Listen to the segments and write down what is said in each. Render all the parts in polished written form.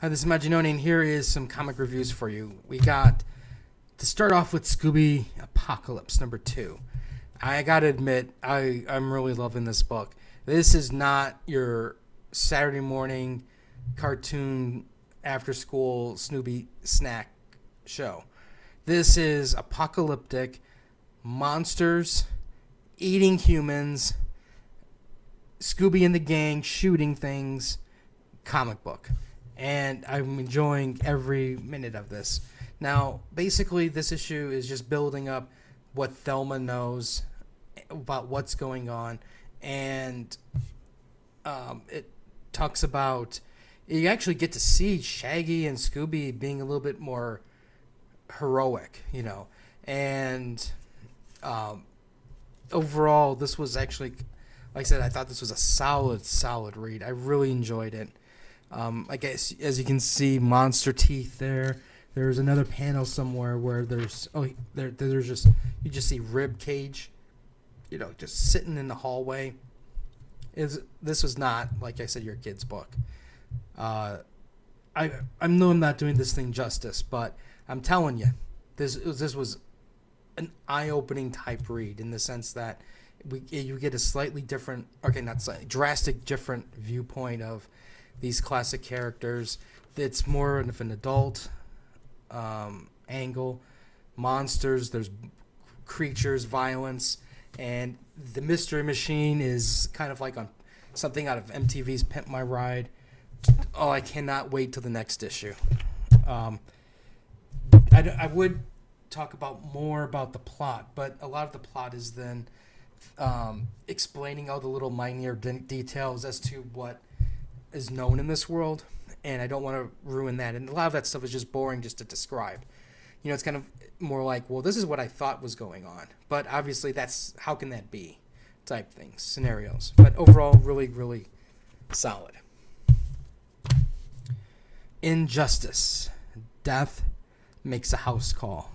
Hi, this is Maginoni, and here is some comic reviews for you. We got to start off with Scooby Apocalypse #2. I gotta admit, I'm really loving this book. This is not your Saturday morning cartoon after school Snoopy snack show. This is apocalyptic monsters eating humans, Scooby and the gang shooting things comic book. And I'm enjoying every minute of this. Now, basically, this issue is just building up what Thelma knows about what's going on. And it talks about, you actually get to see Shaggy and Scooby being a little bit more heroic, you know. And overall, this was actually, like I said, I thought this was a solid read. I really enjoyed it. I guess, as you can see, monster teeth there. There's another panel somewhere where there's just, you just see rib cage, you know, just sitting in the hallway. This was not, like I said, your kid's book. I know I'm not doing this thing justice, but I'm telling you, this was an eye-opening type read in the sense that you get a slightly different, drastic different viewpoint of these classic characters. It's more of an adult angle. Monsters, there's creatures, violence, and the mystery machine is kind of like on something out of MTV's Pimp My Ride. Oh, I cannot wait till the next issue. I would talk more about the plot, but a lot of the plot is then explaining all the little minor details as to what is known in this world, and I don't want to ruin that. And a lot of that stuff is just boring just to describe. You know, it's kind of more like, well, this is what I thought was going on, but obviously that's, how can that be, type things, scenarios. But overall, really solid. Injustice. Death makes a house call.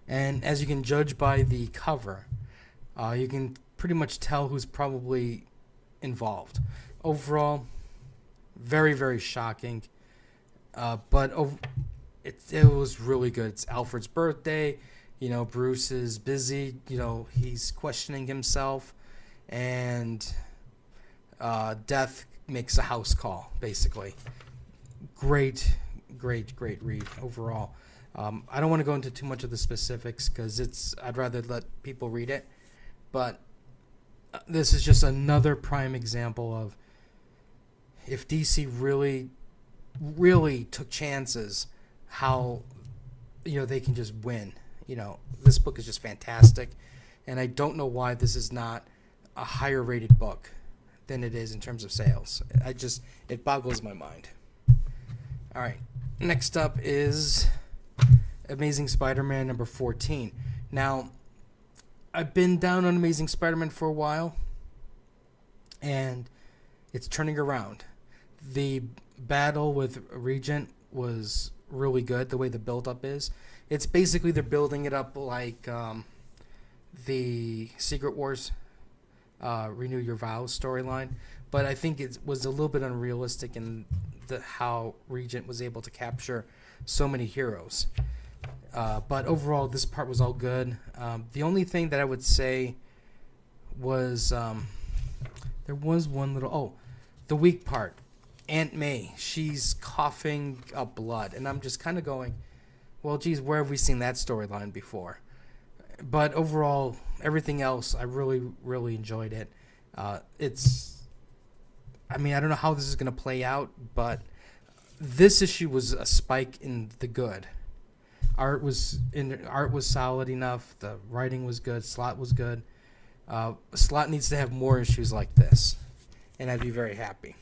And as you can judge by the cover, you can pretty much tell who's probably involved. Overall, very shocking, but it was really good. It's Alfred's birthday. You know, Bruce is busy. You know, he's questioning himself, and Death makes a house call, basically. Great read overall. I don't want to go into too much of the specifics because I'd rather let people read it, but this is just another prime example of, if DC really took chances, how, you know, they can just win. You know, this book is just fantastic, and I don't know why this is not a higher rated book than it is in terms of sales. It boggles my mind. All right, next up is Amazing Spider-Man #14. Now, I've been down on Amazing Spider-Man for a while, and it's turning around. The battle with Regent was really good, the way the build-up is. It's basically, they're building it up like the Secret Wars Renew Your Vows storyline, but I think it was a little bit unrealistic in how Regent was able to capture so many heroes. But overall, this part was all good. The only thing that I would say was there was one little... the weak part. Aunt May, she's coughing up blood, and I'm just kind of going, well, geez, where have we seen that storyline before? But overall, everything else, I really enjoyed it. I don't know how this is going to play out, but this issue was a spike in the good. Art was solid enough. The writing was good. Slott was good. Slott needs to have more issues like this, and I'd be very happy.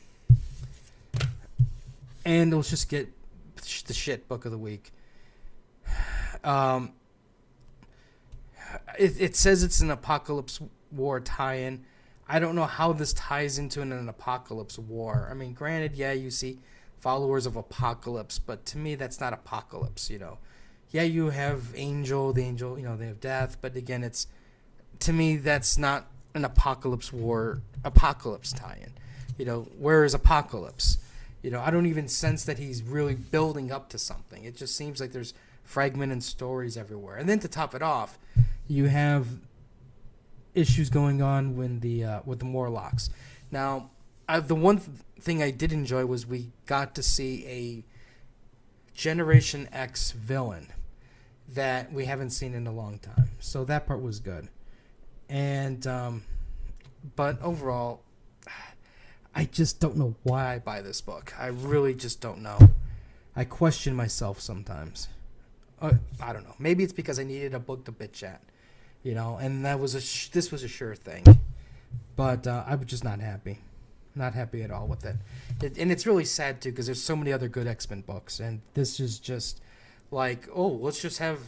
And let's just get the shit book of the week. It says it's an Apocalypse War tie-in. I don't know how this ties into an Apocalypse War. I mean, granted, yeah, you see followers of Apocalypse, but to me, that's not Apocalypse, you know. Yeah, you have the Angel, you know, they have Death, but again, to me, that's not an Apocalypse War, Apocalypse tie-in. You know, where is Apocalypse? I don't even sense that he's really building up to something. It just seems like there's fragmented stories everywhere. And then to top it off, you have issues going on with the Morlocks. Now, the one thing I did enjoy was we got to see a Generation X villain that we haven't seen in a long time. So that part was good. And but overall, I just don't know why I buy this book. I really just don't know. I question myself sometimes. I don't know. Maybe it's because I needed a book to bitch at, and this was a sure thing. But I was just not happy. Not happy at all with it. And it's really sad, too, because there's so many other good X-Men books. And this is just like, let's just have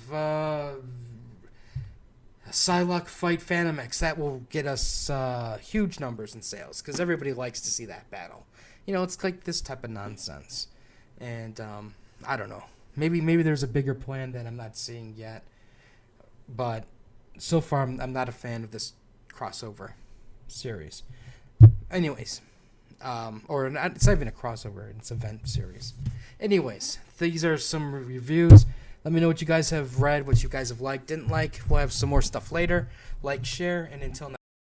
Psylocke fight Phantom X. That will get us huge numbers in sales because everybody likes to see that battle. It's like this type of nonsense. And I don't know. Maybe there's a bigger plan that I'm not seeing yet. But so far, I'm not a fan of this crossover series. Anyways, it's not even a crossover. It's an event series. Anyways, these are some reviews. Let me know what you guys have read, what you guys have liked, didn't like. We'll have some more stuff later. Like, share, and until next time.